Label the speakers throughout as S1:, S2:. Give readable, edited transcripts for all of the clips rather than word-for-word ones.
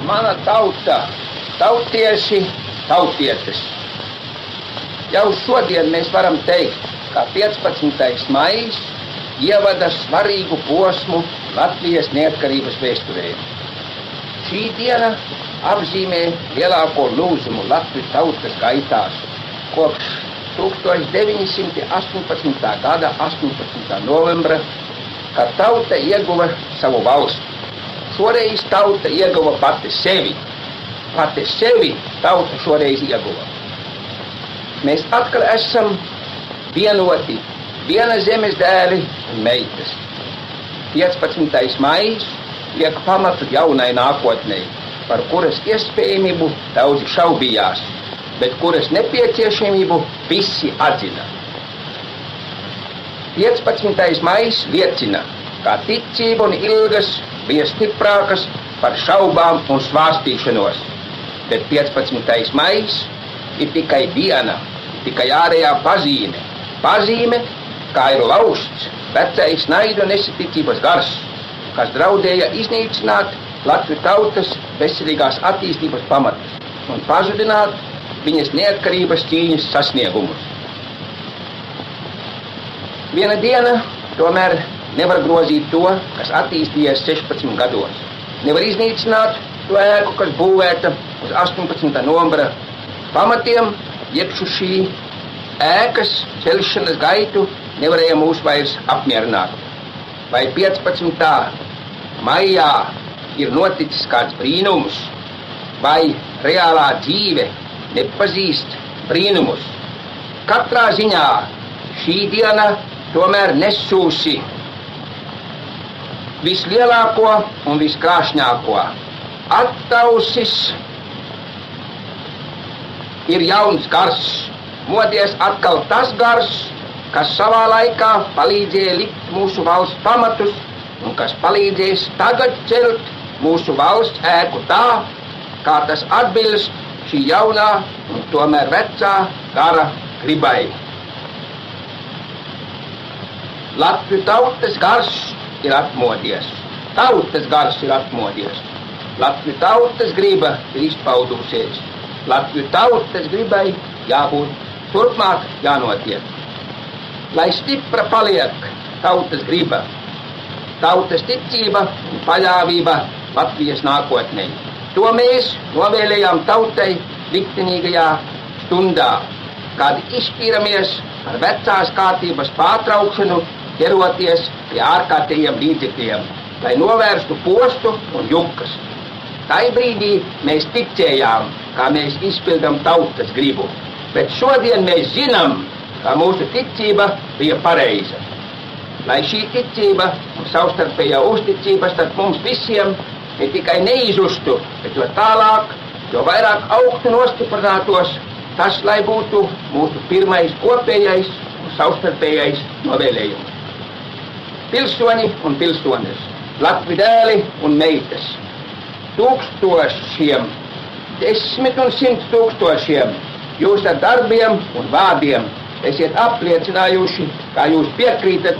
S1: mana tauta, tautiesi, tautietes. Jau šodien mēs varam teikt, ka 15. maijs ievada svarīgu posmu Latvijas neatkarības vēsturē. Šī diena apzīmē lielāko lūzumu Latvijas tautas gaitās kopš 1918. gada 18. novembra, kad tauta ieguva savu valsti. Šoreiz tauta ieguva pati sevi. Pati sevi tauta šoreiz ieguva. Mēs atkal esam vienoti, viena zemes dēli un meitas. 15. maijs liek pamatu jaunai nākotnei, par kuras iespējamību daudzi šaubījās, bet kuras nepieciešamību visi atzina. 15. maijs liecina, ka ticība un ilgas bija stiprākas par šaubām un svārstīšanos, bet 15. maijs ir tikai viena, tikai ārējā pazīme. Pazīme, kā ir lausts vecais naidu un nesaticības gars, kas draudēja iznīcināt Latvijas tautas veselīgās attīstības pamatus un pazudināt viņas neatkarības cīņas sasniegumus. Viena diena tomēr nevar grozīt to, kas attīstījies 16 gados. Nevar iznīcināt to ēku, kas būvēta uz 18. novembra pamatiem, iekšu šī ēkas celšanas gaitu nevarēja mūs vairs apmierināt. Vai 15. maijā ir noticis kāds brīnums, vai reālā dzīve nepazīst brīnumus. Katrā ziņā šī diena tomēr nesūsi vislielāko un viskrāšņāko. Attausis ir jauns gars, modies atkal tas gars, kas savā laikā palīdzēja likt mūsu valsts pamatus un kas palīdzēs tagad celt mūsu valsts ēku tā, kā tas atbilst šī jaunā un tomēr vecā gara gribai. Latviju tautas gars ir atmodies. Tautas gars ir atmodies. Latviju tautas griba ir izpaudusies. Latviju tautas gribai jābūt turpmāk jānotiek. Lai stipra paliek tautas griba, tautas ticība un paļāvība Latvijas nākotnē. To mēs novēlējām tautai liktenīgajā stundā, kad izšķīramies ar vecās kārtības pārtraukšanu, ķeroties pie ārkārtējiem līdzekļiem, lai novērstu postu un jukas. Tai brīdī mēs ticējām, kā mēs izpildam tautas gribu, bet šodien mēs zinām, ka mūsu ticība bija pareiza. Lai šī ticība un savstarpējā uzticība starp mums visiem ne tikai neizustu, bet jo tālāk, jo vairāk augstu nostiprinātos, tas, lai būtu mūsu pirmais kopējais un savstarpējais novēlējums. Pilsoņi un pilsones, Latvi dēli un meitas, tūkstošiem, 10 un 100 tūkstošiem jūs ar darbiem un vārdiem esiet apliecinājuši, kā jūs piekrītat.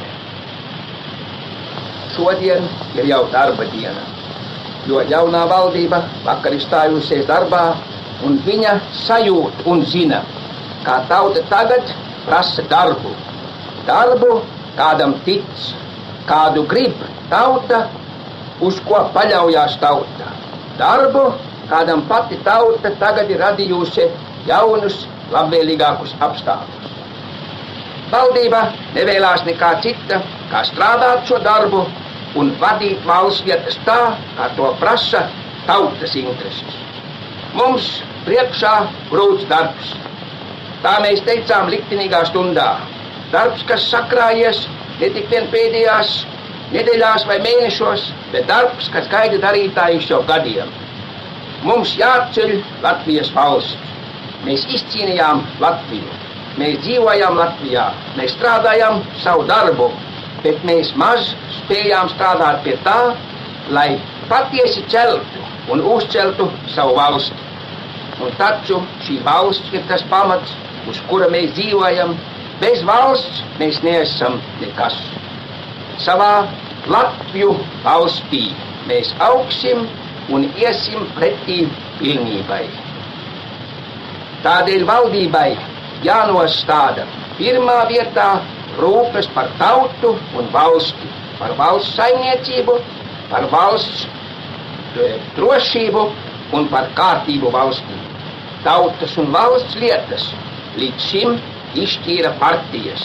S1: Šodien ir jau darba diena, jo jaunā valdība vakar izstājusies darbā, un viņa sajūt un zina, kā tauta tagad prasa darbu. Darbu, kādam tic, kādu grib tauta, uz ko paļaujās tauta. Darbu, kādam pati tauta tagad ir radījusi jaunus, labvēlīgākus apstākļus. Valdība nevēlās nekā cita, kā strādāt šo darbu un vadīt valsts vietas tā, kā to prasa tautas intereses. Mums priekšā grūts darbs. Tā mēs teicām liktenīgā stundā. Darbs, kas sakrājies ne tik vien pēdējās nedēļās vai mēnešos, bet darbs, kas gaida darītājus jau gadiem. Mums jāceļ Latvijas valsts. Mēs izcīnījām Latviju. Mēs dzīvojām Latvijā. Mēs strādājām savu darbu, bet mēs maz spējām strādāt pie tā, lai patiesi celtu un uzceltu savu valsti. Un taču šī valsts ir tas pamats, uz kura mēs dzīvojam. Bez valsts mēs neesam nekas. Savā Latviju valstī mēs augsim un iesim pretī pilnībai. Tādēļ valdībai jānostāda pirmā vietā rūpes par tautu un valsti, par valsts saimniecību, par valsts drošību un par kārtību valstī. Tautas un valsts lietas līdz šim izšķīra partijas,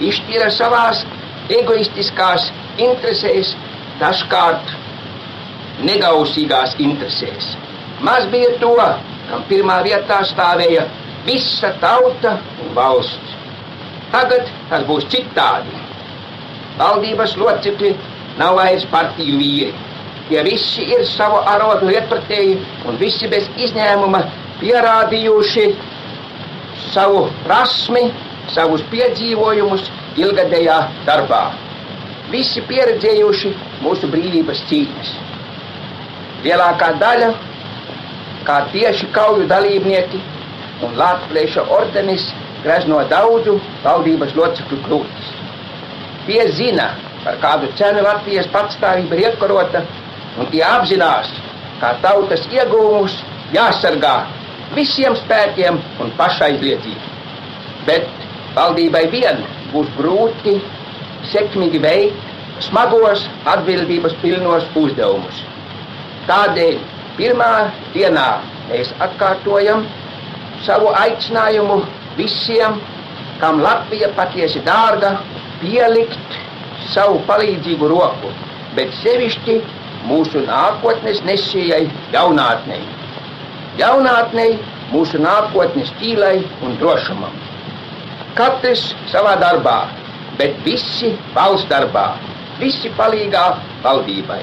S1: izšķīra savās egoistiskās interesēs, dažkārt negausīgās interesēs. Maz bija to, kam pirmā vietā stāvēja visa tauta un valsts. Tagad tas būs citādi. Valdības locekļi nav vairs partiju vīri. Tie visi ir savu arodu lietpratēji un visi bez izņēmuma pierādījuši savu prasmi, savus piedzīvojumus ilgadējā darbā. Visi pieredzējuši mūsu brīvības cīņas. Lielākā daļa, kā tieši kauju dalībnieki un Latgaliešu ordenis, grezno daudzu valdības locekļu krūtis. Tie zina, par kādu cenu Latvijas patstāvība ir iekarota, un tie apzinās, kā tautas ieguvumus jāsargā visiem spēkiem un pašaizliedzību. Bet valdībai vien būs grūti sekmīgi veikt smagos atbildības pilnos uzdevumus. Tādēļ pirmā dienā mēs atkārtojam savu aicinājumu visiem, kam Latvija patiesi dārga, pielikt savu palīdzīgu roku, bet sevišķi mūsu nākotnes nesējai jaunātnei. Jaunātnei, mūsu nākotnes tīlai un drošumam. Katrs savā darbā, bet visi valsts darbā, visi palīgā valdībai.